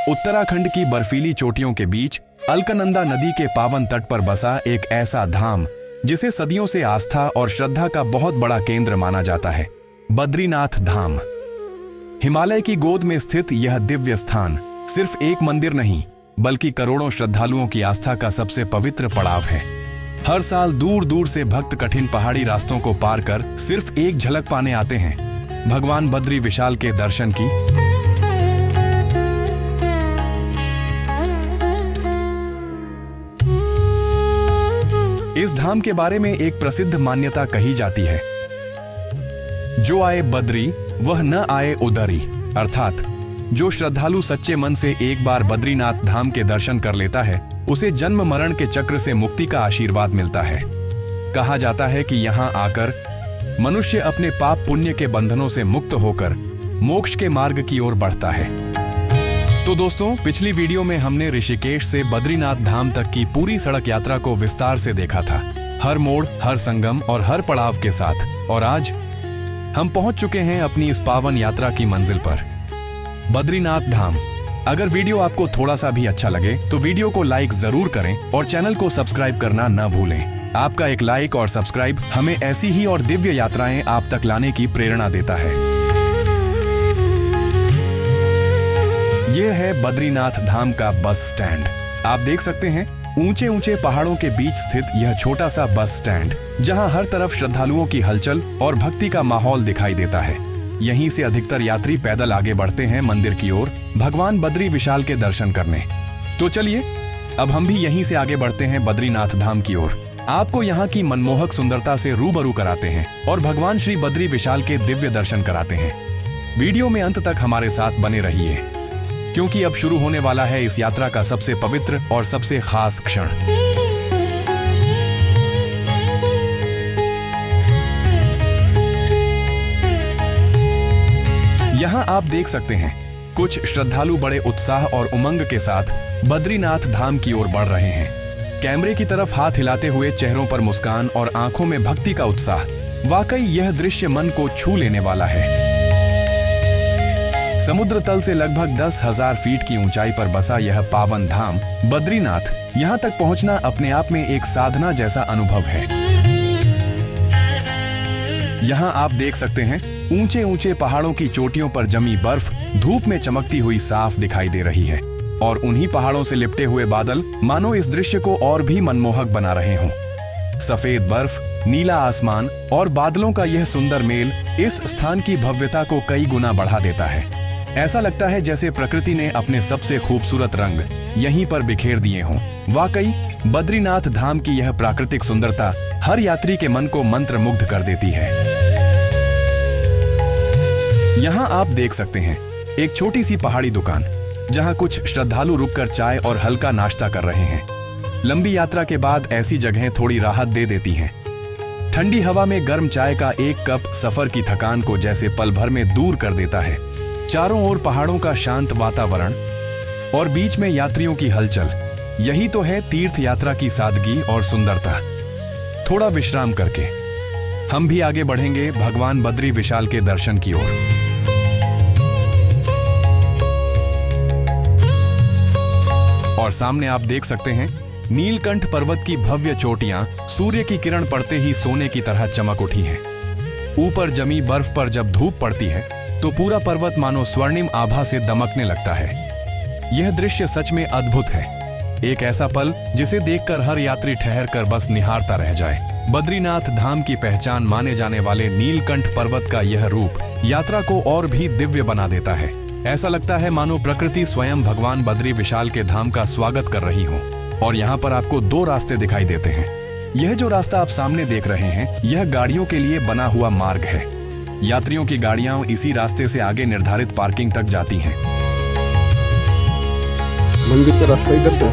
उत्तराखंड की बर्फीली चोटियों के बीच अलकनंदा नदी के पावन तट पर बसा एक ऐसा धाम जिसे सदियों से आस्था और श्रद्धा का बहुत बड़ा केंद्र माना जाता है, बद्रीनाथ धाम। हिमालय की गोद में स्थित यह दिव्य स्थान सिर्फ एक मंदिर नहीं, बल्कि करोड़ों श्रद्धालुओं की आस्था का सबसे पवित्र पड़ाव है। हर साल दूर दूर से भक्त कठिन पहाड़ी रास्तों को पार कर सिर्फ एक झलक पाने आते हैं, भगवान बद्री विशाल के दर्शन की। इस धाम के बारे में एक प्रसिद्ध मान्यता कही जाती है, जो आए बद्री वह न आए उधरी, अर्थात जो श्रद्धालु सच्चे मन से एक बार बद्रीनाथ धाम के दर्शन कर लेता है, उसे जन्म मरण के चक्र से मुक्ति का आशीर्वाद मिलता है। कहा जाता है कि यहाँ आकर मनुष्य अपने पाप पुण्य के बंधनों से मुक्त होकर मोक्ष के मार्ग की ओर बढ़ता है। तो दोस्तों, पिछली वीडियो में हमने ऋषिकेश से बद्रीनाथ धाम तक की पूरी सड़क यात्रा को विस्तार से देखा था, हर मोड़, हर संगम और हर पड़ाव के साथ। और आज हम पहुंच चुके हैं अपनी इस पावन यात्रा की मंजिल पर, बद्रीनाथ धाम। अगर वीडियो आपको थोड़ा सा भी अच्छा लगे तो वीडियो को लाइक जरूर करें और चैनल को सब्सक्राइब करना न भूलें। आपका एक लाइक और सब्सक्राइब हमें ऐसी ही और दिव्य यात्राएं आप तक लाने की प्रेरणा देता है। यह है बद्रीनाथ धाम का बस स्टैंड। आप देख सकते हैं ऊंचे ऊंचे पहाड़ों के बीच स्थित यह छोटा सा बस स्टैंड, जहां हर तरफ श्रद्धालुओं की हलचल और भक्ति का माहौल दिखाई देता है। यहीं से अधिकतर यात्री पैदल आगे बढ़ते हैं मंदिर की ओर, भगवान बद्री विशाल के दर्शन करने। तो चलिए अब हम भी यहीं से आगे बढ़ते हैं बद्रीनाथ धाम की ओर। आपको यहाँ की मनमोहक सुंदरता से रूबरू कराते हैं और भगवान श्री बद्री विशाल के दिव्य दर्शन कराते हैं। वीडियो में अंत तक हमारे साथ बने रहिए, क्योंकि अब शुरू होने वाला है इस यात्रा का सबसे पवित्र और सबसे खास क्षण। यहाँ आप देख सकते हैं कुछ श्रद्धालु बड़े उत्साह और उमंग के साथ बद्रीनाथ धाम की ओर बढ़ रहे हैं। कैमरे की तरफ हाथ हिलाते हुए, चेहरों पर मुस्कान और आंखों में भक्ति का उत्साह। वाकई यह दृश्य मन को छू लेने वाला है। समुद्र तल से लगभग 10,000 फीट की ऊंचाई पर बसा यह पावन धाम बद्रीनाथ, यहां तक पहुंचना अपने आप में एक साधना जैसा अनुभव है। यहां आप देख सकते हैं ऊंचे ऊंचे पहाड़ों की चोटियों पर जमी बर्फ धूप में चमकती हुई साफ दिखाई दे रही है, और उन्हीं पहाड़ों से लिपटे हुए बादल मानो इस दृश्य को और भी मनमोहक बना रहे हों। सफेद बर्फ, नीला आसमान और बादलों का यह सुंदर मेल इस स्थान की भव्यता को कई गुना बढ़ा देता है। ऐसा लगता है जैसे प्रकृति ने अपने सबसे खूबसूरत रंग यहीं पर बिखेर दिए हों। वाकई बद्रीनाथ धाम की यह प्राकृतिक सुंदरता हर यात्री के मन को मंत्रमुग्ध कर देती है। यहाँ आप देख सकते हैं एक छोटी सी पहाड़ी दुकान, जहाँ कुछ श्रद्धालु रुककर चाय और हल्का नाश्ता कर रहे हैं। लंबी यात्रा के बाद ऐसी जगहें थोड़ी राहत दे देती हैं। ठंडी हवा में गर्म चाय का एक कप सफर की थकान को जैसे पल भर में दूर कर देता है। चारों ओर पहाड़ों का शांत वातावरण और बीच में यात्रियों की हलचल, यही तो है तीर्थ यात्रा की सादगी और सुंदरता। थोड़ा विश्राम करके हम भी आगे बढ़ेंगे भगवान बद्री विशाल के दर्शन की ओर। और सामने आप देख सकते हैं नीलकंठ पर्वत की भव्य चोटियां सूर्य की किरण पड़ते ही सोने की तरह चमक उठी हैं। ऊपर जमी बर्फ पर जब धूप पड़ती है तो पूरा पर्वत मानो स्वर्णिम आभा से दमकने लगता है। यह दृश्य सच में अद्भुत है, एक ऐसा पल जिसे देखकर हर यात्री ठहर कर बस निहारता रह जाए। बद्रीनाथ धाम की पहचान माने जाने वाले नीलकंठ पर्वत का यह रूप यात्रा को और भी दिव्य बना देता है। ऐसा लगता है मानो प्रकृति स्वयं भगवान बद्री विशाल के धाम का स्वागत कर रही हो। और यहाँ पर आपको दो रास्ते दिखाई देते हैं। यह जो रास्ता आप सामने देख रहे हैं, यह गाड़ियों के लिए बना हुआ मार्ग है। यात्रियों की गाड़ियां इसी रास्ते से आगे निर्धारित पार्किंग तक जाती हैं। मंदिर का रास्ता इधर से।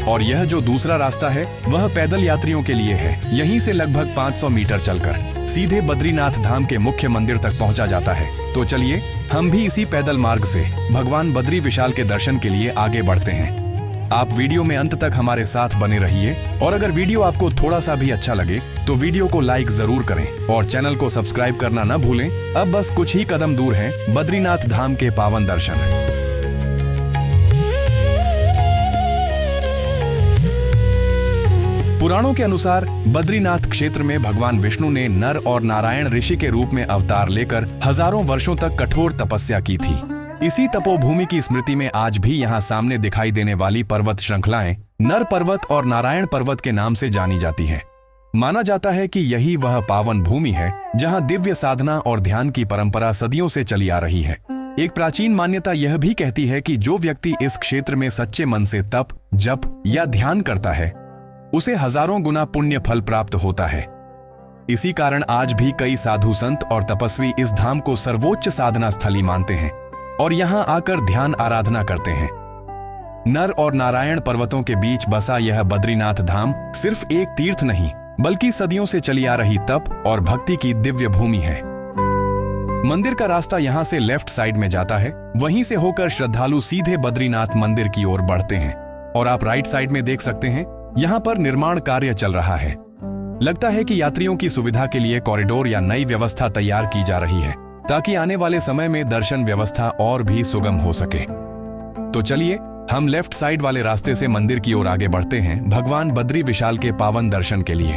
और यह जो दूसरा रास्ता है वह पैदल यात्रियों के लिए है। यहीं से लगभग 500 मीटर चलकर सीधे बद्रीनाथ धाम के मुख्य मंदिर तक पहुंचा जाता है। तो चलिए हम भी इसी पैदल मार्ग से भगवान बद्री विशाल के दर्शन के लिए आगे बढ़ते हैं। आप वीडियो में अंत तक हमारे साथ बने रहिए और अगर वीडियो आपको थोड़ा सा भी अच्छा लगे तो वीडियो को लाइक जरूर करें और चैनल को सब्सक्राइब करना न भूलें। अब बस कुछ ही कदम दूर है बद्रीनाथ धाम के पावन दर्शन। पुराणों के अनुसार बद्रीनाथ क्षेत्र में भगवान विष्णु ने नर और नारायण ऋषि के रूप में अवतार लेकर हजारों वर्षों तक कठोर तपस्या की थी। इसी तपोभूमि की स्मृति में आज भी यहाँ सामने दिखाई देने वाली पर्वत श्रृंखलाएं नर पर्वत और नारायण पर्वत के नाम से जानी जाती हैं। माना जाता है कि यही वह पावन भूमि है जहाँ दिव्य साधना और ध्यान की परंपरा सदियों से चली आ रही है। एक प्राचीन मान्यता यह भी कहती है कि जो व्यक्ति इस क्षेत्र में सच्चे मन से तप, जप या ध्यान करता है उसे हजारों गुना पुण्य फल प्राप्त होता है। इसी कारण आज भी कई साधु संत और तपस्वी इस धाम को सर्वोच्च साधना स्थली मानते हैं और यहाँ आकर ध्यान आराधना करते हैं। नर और नारायण पर्वतों के बीच बसा यह बद्रीनाथ धाम सिर्फ एक तीर्थ नहीं बल्कि सदियों से चली आ रही तप और भक्ति की दिव्य भूमि है। मंदिर का रास्ता यहाँ से लेफ्ट साइड में जाता है, वहीं से होकर श्रद्धालु सीधे बद्रीनाथ मंदिर की ओर बढ़ते हैं और आप राइट साइड में देख सकते हैं यहाँ पर निर्माण कार्य चल रहा है। लगता है कि यात्रियों की सुविधा के लिए कॉरिडोर या नई व्यवस्था तैयार की जा रही है ताकि आने वाले समय में दर्शन व्यवस्था और भी सुगम हो सके। तो चलिए हम लेफ्ट साइड वाले रास्ते से मंदिर की ओर आगे बढ़ते हैं भगवान बद्री विशाल के पावन दर्शन के लिए।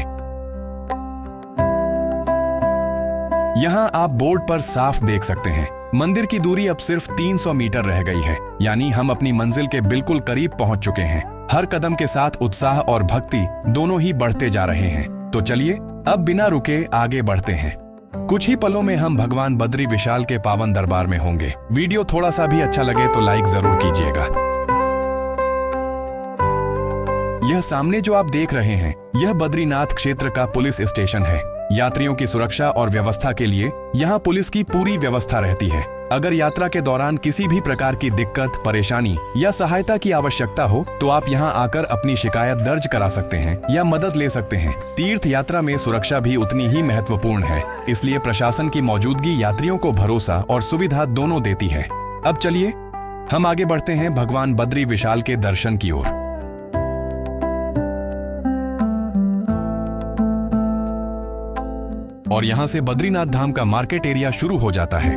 यहाँ आप बोर्ड पर साफ देख सकते हैं मंदिर की दूरी अब सिर्फ 300 मीटर रह गई है, यानी हम अपनी मंजिल के बिल्कुल करीब पहुंच चुके हैं। हर कदम के साथ उत्साह और भक्ति दोनों ही बढ़ते जा रहे हैं। तो चलिए अब बिना रुके आगे बढ़ते हैं। कुछ ही पलों में हम भगवान बद्री विशाल के पावन दरबार में होंगे। वीडियो थोड़ा सा भी अच्छा लगे तो लाइक जरूर कीजिएगा। यह सामने जो आप देख रहे हैं यह बद्रीनाथ क्षेत्र का पुलिस स्टेशन है। यात्रियों की सुरक्षा और व्यवस्था के लिए यहाँ पुलिस की पूरी व्यवस्था रहती है। अगर यात्रा के दौरान किसी भी प्रकार की दिक्कत, परेशानी या सहायता की आवश्यकता हो तो आप यहाँ आकर अपनी शिकायत दर्ज करा सकते हैं या मदद ले सकते हैं। तीर्थ यात्रा में सुरक्षा भी उतनी ही महत्वपूर्ण है, इसलिए प्रशासन की मौजूदगी यात्रियों को भरोसा और सुविधा दोनों देती है। अब चलिए हम आगे बढ़ते हैं भगवान बद्री विशाल के दर्शन की ओर। और यहाँ से बद्रीनाथ धाम का मार्केट एरिया शुरू हो जाता है।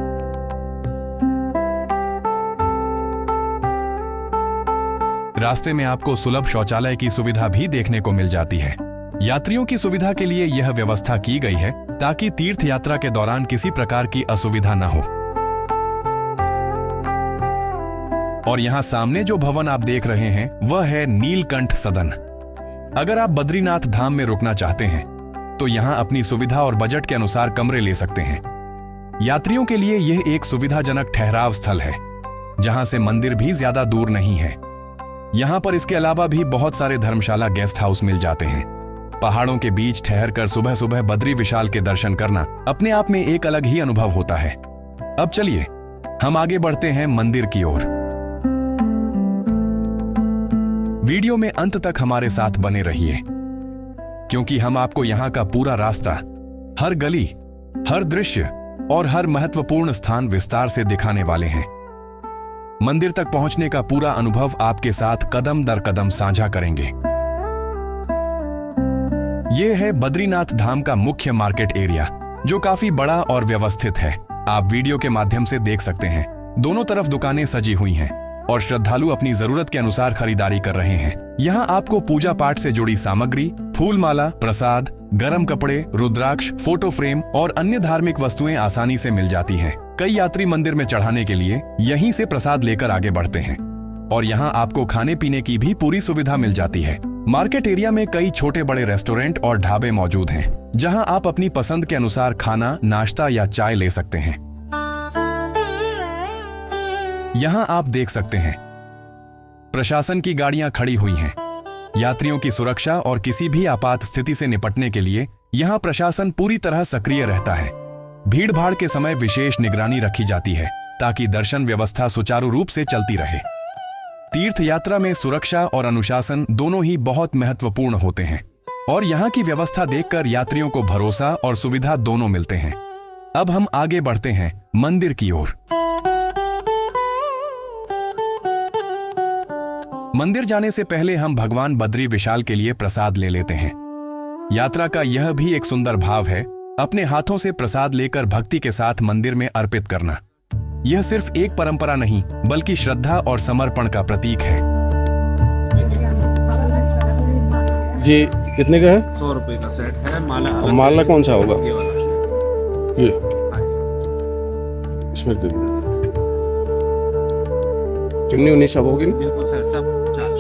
रास्ते में आपको सुलभ शौचालय की सुविधा भी देखने को मिल जाती है। यात्रियों की सुविधा के लिए यह व्यवस्था की गई है ताकि तीर्थ यात्रा के दौरान किसी प्रकार की असुविधा न हो। और यहाँ सामने जो भवन आप देख रहे हैं वह है नीलकंठ सदन। अगर आप बद्रीनाथ धाम में रुकना चाहते हैं तो यहाँ अपनी सुविधा और बजट के अनुसार कमरे ले सकते हैं। यात्रियों के लिए यह एक सुविधाजनक ठहराव स्थल है जहां से मंदिर भी ज्यादा दूर नहीं है। यहाँ पर इसके अलावा भी बहुत सारे धर्मशाला गेस्ट हाउस मिल जाते हैं। पहाड़ों के बीच ठहरकर सुबह सुबह बद्री विशाल के दर्शन करना अपने आप में एक अलग ही अनुभव होता है। अब चलिए हम आगे बढ़ते हैं मंदिर की ओर। वीडियो में अंत तक हमारे साथ बने रहिए क्योंकि हम आपको यहाँ का पूरा रास्ता, हर गली, हर दृश्य और हर महत्वपूर्ण स्थान विस्तार से दिखाने वाले हैं। मंदिर तक पहुंचने का पूरा अनुभव आपके साथ कदम दर कदम साझा करेंगे। यह है बद्रीनाथ धाम का मुख्य मार्केट एरिया जो काफी बड़ा और व्यवस्थित है। आप वीडियो के माध्यम से देख सकते हैं दोनों तरफ दुकानें सजी हुई हैं और श्रद्धालु अपनी जरूरत के अनुसार खरीदारी कर रहे हैं। यहाँ आपको पूजा पाठ से जुड़ी सामग्री, फूल माला, प्रसाद, गरम कपड़े, रुद्राक्ष, फोटो फ्रेम और अन्य धार्मिक वस्तुएं आसानी से मिल जाती हैं। कई यात्री मंदिर में चढ़ाने के लिए यहीं से प्रसाद लेकर आगे बढ़ते हैं और यहाँ आपको खाने पीने की भी पूरी सुविधा मिल जाती है। मार्केट एरिया में कई छोटे बड़े रेस्टोरेंट और ढाबे मौजूद हैं जहाँ आप अपनी पसंद के अनुसार खाना, नाश्ता या चाय ले सकते हैं। यहाँ आप देख सकते हैं प्रशासन की गाड़ियां खड़ी हुई हैं। यात्रियों की सुरक्षा और किसी भी आपात स्थिति से निपटने के लिए यहाँ प्रशासन पूरी तरह सक्रिय रहता है। भीड़ भाड़ के समय विशेष निगरानी रखी जाती है ताकि दर्शन व्यवस्था सुचारू रूप से चलती रहे। तीर्थ यात्रा में सुरक्षा और अनुशासन दोनों ही बहुत महत्वपूर्ण होते हैं और यहाँ की व्यवस्था देखकर यात्रियों को भरोसा और सुविधा दोनों मिलते हैं। अब हम आगे बढ़ते हैं मंदिर की ओर। मंदिर जाने से पहले हम भगवान बद्री विशाल के लिए प्रसाद ले लेते हैं। यात्रा का यह भी एक सुंदर भाव है, अपने हाथों से प्रसाद लेकर भक्ति के साथ मंदिर में अर्पित करना। यह सिर्फ एक परंपरा नहीं, बल्कि श्रद्धा और समर्पण का प्रतीक है। ये कितने का है? 100 रुपए का सेट है। माला और माला कौन सा होगा? ये वाला। ये इसमें दे दो। चुन्नी उन्नी सब होगी ना? बिल्कुल सर, सब चाल।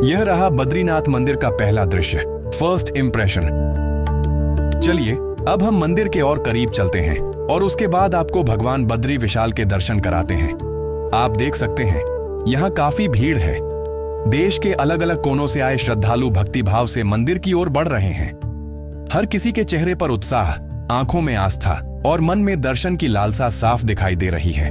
यह रहा बद्रीनाथ मंदिर का पहला दृश्य, फर्स्ट इंप्रेशन। चलिए अब हम मंदिर के और करीब चलते हैं और उसके बाद आपको भगवान बद्री विशाल के दर्शन कराते हैं। आप देख सकते हैं यहाँ काफी भीड़ है। देश के अलग अलग कोनों से आए श्रद्धालु भक्ति भाव से मंदिर की ओर बढ़ रहे हैं। हर किसी के चेहरे पर उत्साह, आंखों में आस्था और मन में दर्शन की लालसा साफ दिखाई दे रही है।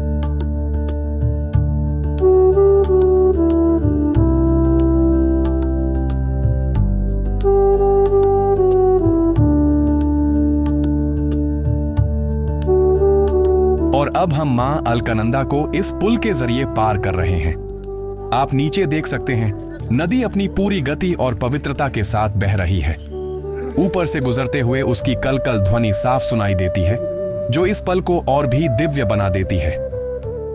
और अब हम मां अलकनंदा को इस पुल के जरिए पार कर रहे हैं। आप नीचे देख सकते हैं, नदी अपनी पूरी गति और पवित्रता के साथ बह रही है। ऊपर से गुजरते हुए उसकी कलकल ध्वनि साफ सुनाई देती है, जो इस पल को और भी दिव्य बना देती है।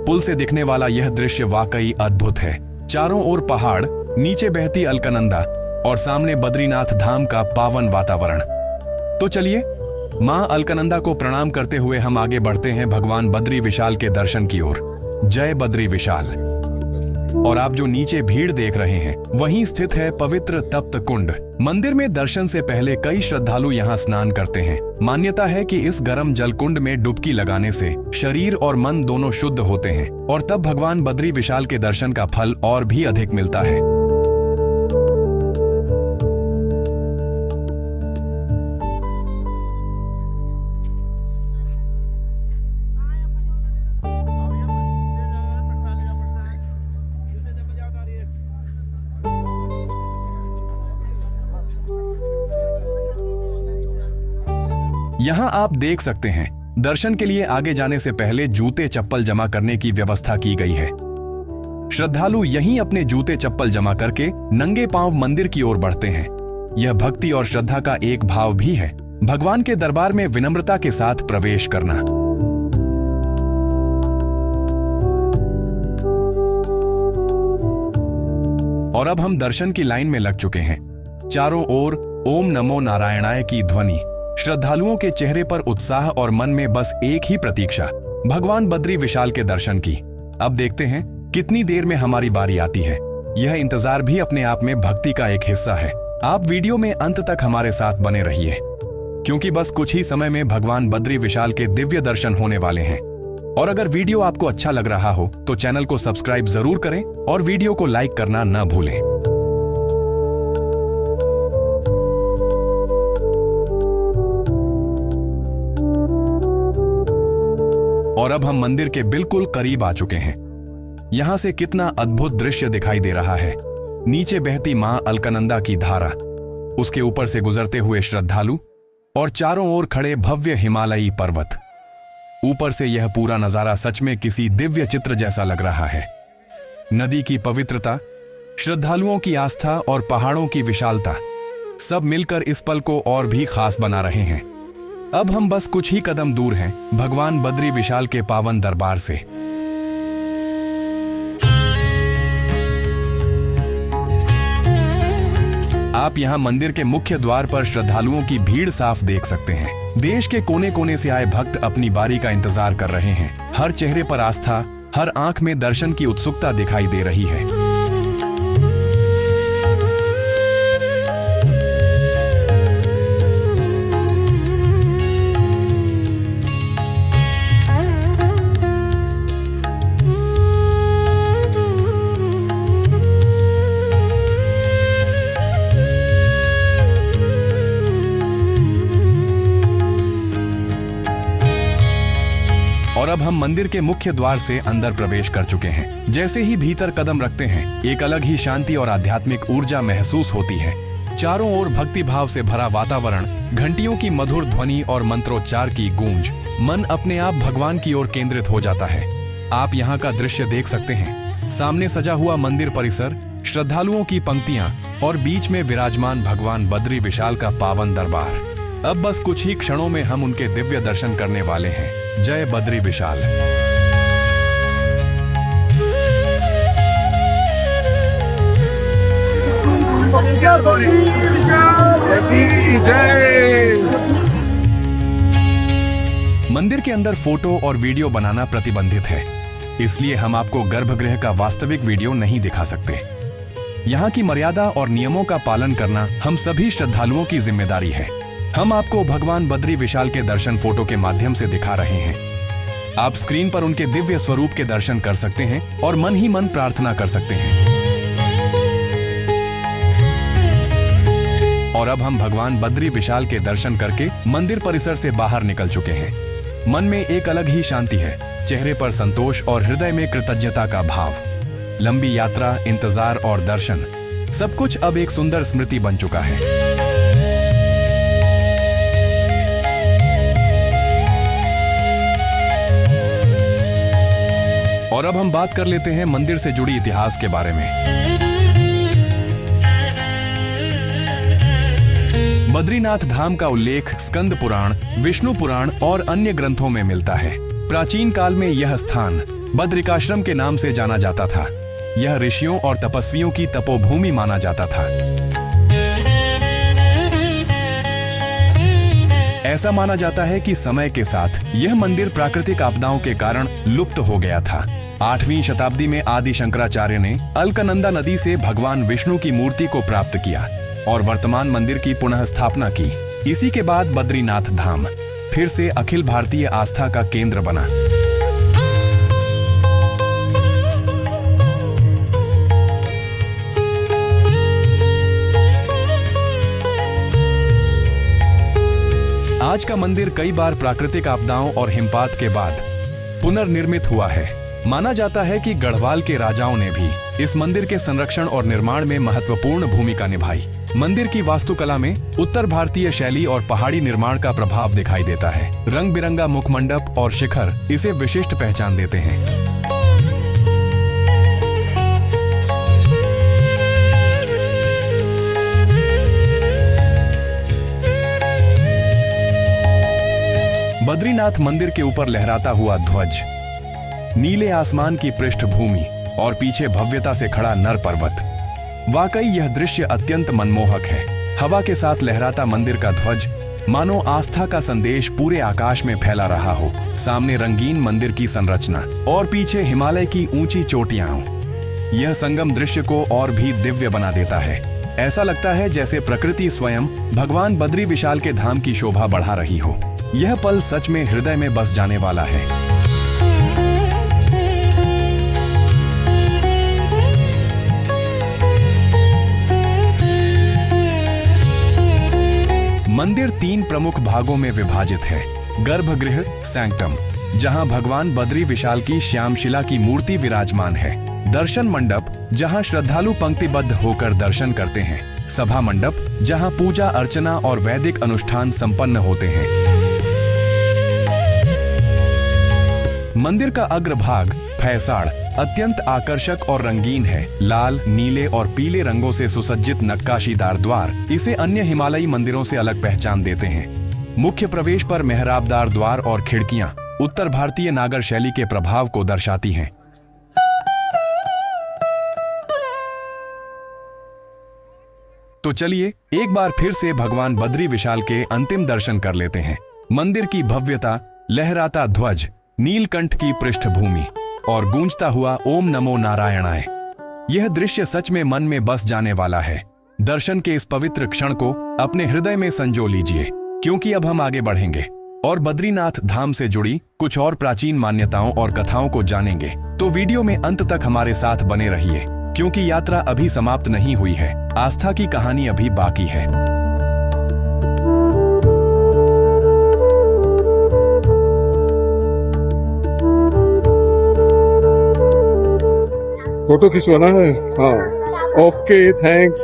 पुल से दिखने वाला यह दृश्य वाकई अद्भुत है। चारों ओर पहाड़, नीचे बहती अलकनंदा और सामने बद्रीनाथ धाम का पावन वातावरण। तो चलिए मां अलकनंदा को प्रणाम करते हुए हम आगे बढ़ते हैं भगवान बद्री विशाल के दर्शन की ओर। जय बद्री विशाल। और आप जो नीचे भीड़ देख रहे हैं, वहीं स्थित है पवित्र तप्त कुंड। मंदिर में दर्शन से पहले कई श्रद्धालु यहाँ स्नान करते हैं। मान्यता है कि इस गर्म जल कुंड में डुबकी लगाने से शरीर और मन दोनों शुद्ध होते हैं और तब भगवान बद्री विशाल के दर्शन का फल और भी अधिक मिलता है। यहाँ आप देख सकते हैं, दर्शन के लिए आगे जाने से पहले जूते चप्पल जमा करने की व्यवस्था की गई है। श्रद्धालु यहीं अपने जूते चप्पल जमा करके नंगे पांव मंदिर की ओर बढ़ते हैं। यह भक्ति और श्रद्धा का एक भाव भी है, भगवान के दरबार में विनम्रता के साथ प्रवेश करना। और अब हम दर्शन की लाइन में लग चुके हैं। चारों ओर ओम नमो नारायणाय की ध्वनि, श्रद्धालुओं के चेहरे पर उत्साह और मन में बस एक ही प्रतीक्षा, भगवान बद्री विशाल के दर्शन की। अब देखते हैं कितनी देर में हमारी बारी आती है। यह इंतजार भी अपने आप में भक्ति का एक हिस्सा है। आप वीडियो में अंत तक हमारे साथ बने रहिए, क्योंकि बस कुछ ही समय में भगवान बद्री विशाल के दिव्य दर्शन होने वाले हैं। और अगर वीडियो आपको अच्छा लग रहा हो तो चैनल को सब्सक्राइब जरूर करें और वीडियो को लाइक करना न भूलें। और अब हम मंदिर के बिल्कुल करीब आ चुके हैं। यहां से कितना अद्भुत दृश्य दिखाई दे रहा है। नीचे बहती मां अलकनंदा की धारा, उसके ऊपर से गुजरते हुए श्रद्धालु और चारों ओर खड़े भव्य हिमालयी पर्वत। ऊपर से यह पूरा नजारा सच में किसी दिव्य चित्र जैसा लग रहा है। नदी की पवित्रता, श्रद्धालुओं की आस्था और पहाड़ों की विशालता, सब मिलकर इस पल को और भी खास बना रहे हैं। अब हम बस कुछ ही कदम दूर हैं भगवान बद्री विशाल के पावन दरबार से। आप यहां मंदिर के मुख्य द्वार पर श्रद्धालुओं की भीड़ साफ देख सकते हैं। देश के कोने कोने से आए भक्त अपनी बारी का इंतजार कर रहे हैं। हर चेहरे पर आस्था, हर आंख में दर्शन की उत्सुकता दिखाई दे रही है। और अब हम मंदिर के मुख्य द्वार से अंदर प्रवेश कर चुके हैं। जैसे ही भीतर कदम रखते हैं, एक अलग ही शांति और आध्यात्मिक ऊर्जा महसूस होती है। चारों ओर भक्ति भाव से भरा वातावरण, घंटियों की मधुर ध्वनि और मंत्रोच्चार की गूंज, मन अपने आप भगवान की ओर केंद्रित हो जाता है। आप यहाँ का दृश्य देख सकते हैं। सामने सजा हुआ मंदिर परिसर, श्रद्धालुओं की पंक्तियां और बीच में विराजमान भगवान बद्री विशाल का पावन दरबार। अब बस कुछ ही क्षणों में हम उनके दिव्य दर्शन करने वाले हैं। जय बद्री विशाल। मंदिर के अंदर फोटो और वीडियो बनाना प्रतिबंधित है, इसलिए हम आपको गर्भगृह का वास्तविक वीडियो नहीं दिखा सकते। यहाँ की मर्यादा और नियमों का पालन करना हम सभी श्रद्धालुओं की जिम्मेदारी है। हम आपको भगवान बद्री विशाल के दर्शन फोटो के माध्यम से दिखा रहे हैं। आप स्क्रीन पर उनके दिव्य स्वरूप के दर्शन कर सकते हैं और मन ही मन प्रार्थना कर सकते हैं। और अब हम भगवान बद्री विशाल के दर्शन करके मंदिर परिसर से बाहर निकल चुके हैं। मन में एक अलग ही शांति है, चेहरे पर संतोष और हृदय में कृतज्ञता का भाव। लंबी यात्रा, इंतजार और दर्शन, सब कुछ अब एक सुंदर स्मृति बन चुका है। और अब हम बात कर लेते हैं मंदिर से जुड़ी इतिहास के बारे में। बद्रीनाथ धाम का उल्लेख स्कंद पुराण, विष्णु पुराण और अन्य ग्रंथों में मिलता है। प्राचीन काल में यह स्थान बद्रिकाश्रम के नाम से जाना जाता था। यह ऋषियों और तपस्वियों की तपोभूमि माना जाता था। ऐसा माना जाता है कि समय के साथ यह मंदिर प्राकृतिक आपदाओं के कारण लुप्त हो गया था। 8वीं शताब्दी में आदि शंकराचार्य ने अलकनंदा नदी से भगवान विष्णु की मूर्ति को प्राप्त किया और वर्तमान मंदिर की पुनः स्थापना की। इसी के बाद बद्रीनाथ धाम फिर से अखिल भारतीय आस्था का केंद्र बना। आज का मंदिर कई बार प्राकृतिक आपदाओं और हिमपात के बाद पुनर्निर्मित हुआ है। माना जाता है कि गढ़वाल के राजाओं ने भी इस मंदिर के संरक्षण और निर्माण में महत्वपूर्ण भूमिका निभाई। मंदिर की वास्तुकला में उत्तर भारतीय शैली और पहाड़ी निर्माण का प्रभाव दिखाई देता है। रंग बिरंगा मुखमंडप और शिखर इसे विशिष्ट पहचान देते हैं। बद्रीनाथ मंदिर के ऊपर लहराता हुआ ध्वज, नीले आसमान की पृष्ठभूमि और पीछे भव्यता से खड़ा नर पर्वत, वाकई यह दृश्य अत्यंत मनमोहक है। हवा के साथ लहराता मंदिर का ध्वज मानो आस्था का संदेश पूरे आकाश में फैला रहा हो। सामने रंगीन मंदिर की संरचना और पीछे हिमालय की ऊंची चोटियां हों। यह संगम दृश्य को और भी दिव्य बना देता है। ऐसा लगता है जैसे प्रकृति स्वयं भगवान बद्री विशाल के धाम की शोभा बढ़ा रही हो। यह पल सच में हृदय में बस जाने वाला है। मंदिर 3 प्रमुख भागों में विभाजित है। गर्भगृह सैंक्टम, जहां भगवान बद्री विशाल की श्यामशिला की मूर्ति विराजमान है। दर्शन मंडप, जहां श्रद्धालु पंक्तिबद्ध होकर दर्शन करते हैं। सभा मंडप, जहां पूजा अर्चना और वैदिक अनुष्ठान संपन्न होते हैं। मंदिर का अग्रभाग फैसाड़ अत्यंत आकर्षक और रंगीन है। लाल, नीले और पीले रंगों से सुसज्जित नक्काशीदार द्वार इसे अन्य हिमालयी मंदिरों से अलग पहचान देते हैं। मुख्य प्रवेश पर मेहराबदार द्वार और खिड़कियां उत्तर भारतीय नागर शैली के प्रभाव को दर्शाती हैं। तो चलिए एक बार फिर से भगवान बद्री विशाल के अंतिम दर्शन कर लेते हैं। मंदिर की भव्यता, लहराता ध्वज, नीलकंठ की पृष्ठभूमि और गूंजता हुआ ओम नमो नारायणाय, यह दृश्य सच में मन में बस जाने वाला है। दर्शन के इस पवित्र क्षण को अपने हृदय में संजो लीजिए, क्योंकि अब हम आगे बढ़ेंगे और बद्रीनाथ धाम से जुड़ी कुछ और प्राचीन मान्यताओं और कथाओं को जानेंगे। तो वीडियो में अंत तक हमारे साथ बने रहिए, क्योंकि यात्रा अभी समाप्त नहीं हुई है। आस्था की कहानी अभी बाकी है। फोटो खिंचवाना है? हाँ, ओके, थैंक्स।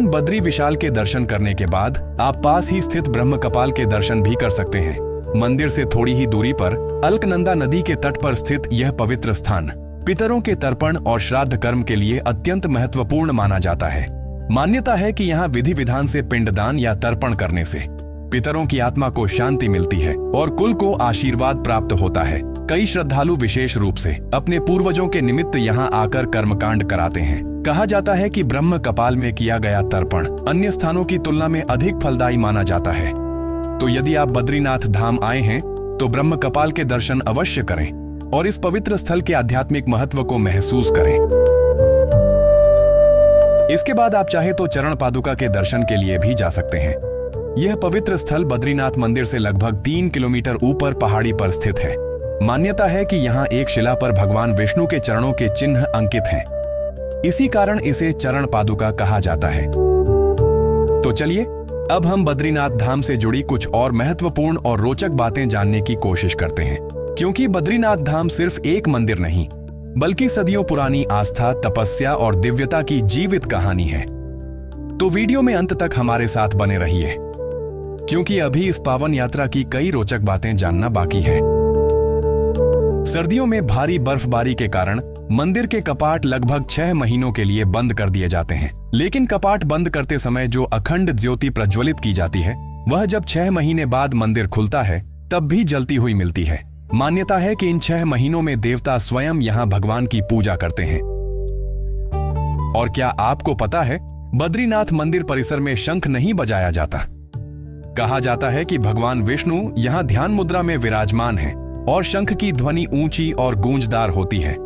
भगवान बद्री विशाल के दर्शन करने के बाद आप पास ही स्थित ब्रह्म कपाल के दर्शन भी कर सकते हैं। मंदिर से थोड़ी ही दूरी पर अलकनंदा नदी के तट पर स्थित यह पवित्र स्थान पितरों के तर्पण और श्राद्ध कर्म के लिए अत्यंत महत्वपूर्ण माना जाता है। मान्यता है कि यहाँ विधि विधान से पिंडदान या तर्पण करने से पितरों की आत्मा को शांति मिलती है और कुल को आशीर्वाद प्राप्त होता है। कई श्रद्धालु विशेष रूप से अपने पूर्वजों के निमित्त यहाँ आकर कर्मकांड कराते हैं। कहा जाता है कि ब्रह्म कपाल में किया गया तर्पण अन्य स्थानों की तुलना में अधिक फलदायी माना जाता है। तो यदि आप बद्रीनाथ धाम आए हैं तो ब्रह्म कपाल के दर्शन अवश्य करें और इस पवित्र स्थल के आध्यात्मिक महत्व को महसूस करें। इसके बाद आप चाहे तो चरण पादुका के दर्शन के लिए भी जा सकते हैं। यह पवित्र स्थल बद्रीनाथ मंदिर से लगभग 3 किलोमीटर ऊपर पहाड़ी पर स्थित है। मान्यता है कि यहाँ एक शिला पर भगवान विष्णु के चरणों के चिन्ह अंकित हैं। इसी कारण इसे चरण पादुका कहा जाता है। तो चलिए अब हम बद्रीनाथ धाम से जुड़ी कुछ और महत्वपूर्ण और रोचक बातें जानने की कोशिश करते हैं, क्योंकि बद्रीनाथ धाम सिर्फ एक मंदिर नहीं बल्कि सदियों पुरानी आस्था, तपस्या और दिव्यता की जीवित कहानी है। तो वीडियो में अंत तक हमारे साथ बने रहिए, क्योंकि अभी इस पावन यात्रा की कई रोचक बातें जानना बाकी है। सर्दियों में भारी बर्फबारी के कारण मंदिर के कपाट लगभग 6 महीनों के लिए बंद कर दिए जाते हैं। लेकिन कपाट बंद करते समय जो अखंड ज्योति प्रज्वलित की जाती है वह जब 6 महीने बाद मंदिर खुलता है तब भी जलती हुई मिलती है। मान्यता है कि इन 6 महीनों में देवता स्वयं यहाँ भगवान की पूजा करते हैं। और क्या आपको पता है, बद्रीनाथ मंदिर परिसर में शंख नहीं बजाया जाता। कहा जाता है कि भगवान विष्णु यहाँ ध्यान मुद्रा में विराजमान है और शंख की ध्वनि ऊंची और गूंजदार होती है,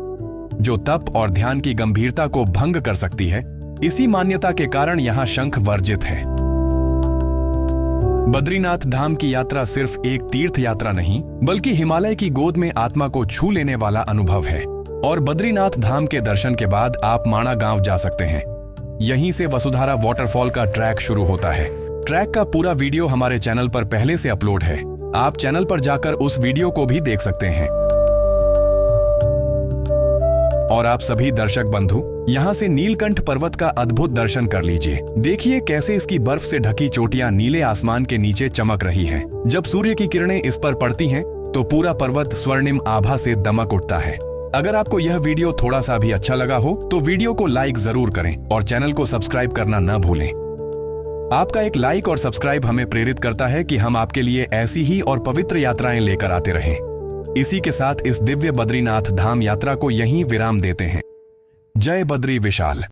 जो तप और ध्यान की गंभीरता को भंग कर सकती है। इसी मान्यता के कारण यहाँ शंख वर्जित है। बद्रीनाथ धाम की यात्रा सिर्फ एक तीर्थ यात्रा नहीं बल्कि हिमालय की गोद में आत्मा को छू लेने वाला अनुभव है। और बद्रीनाथ धाम के दर्शन के बाद आप माणा गांव जा सकते हैं। यहीं से वसुधारा वाटरफॉल का ट्रैक शुरू होता है। ट्रैक का पूरा वीडियो हमारे चैनल पर पहले से अपलोड है। आप चैनल पर जाकर उस वीडियो को भी देख सकते हैं। और आप सभी दर्शक बंधु यहाँ से नीलकंठ पर्वत का अद्भुत दर्शन कर लीजिए। देखिए कैसे इसकी बर्फ से ढकी चोटियां नीले आसमान के नीचे चमक रही हैं। जब सूर्य की किरणें इस पर पड़ती हैं तो पूरा पर्वत स्वर्णिम आभा से दमक उठता है। अगर आपको यह वीडियो थोड़ा सा भी अच्छा लगा हो तो वीडियो को लाइक जरूर करें और चैनल को सब्सक्राइब करना न भूलें। आपका एक लाइक और सब्सक्राइब हमें प्रेरित करता है कि हम आपके लिए ऐसी ही और पवित्र यात्राएं लेकर आते रहें। इसी के साथ इस दिव्य बद्रीनाथ धाम यात्रा को यहीं विराम देते हैं। जय बद्री विशाल।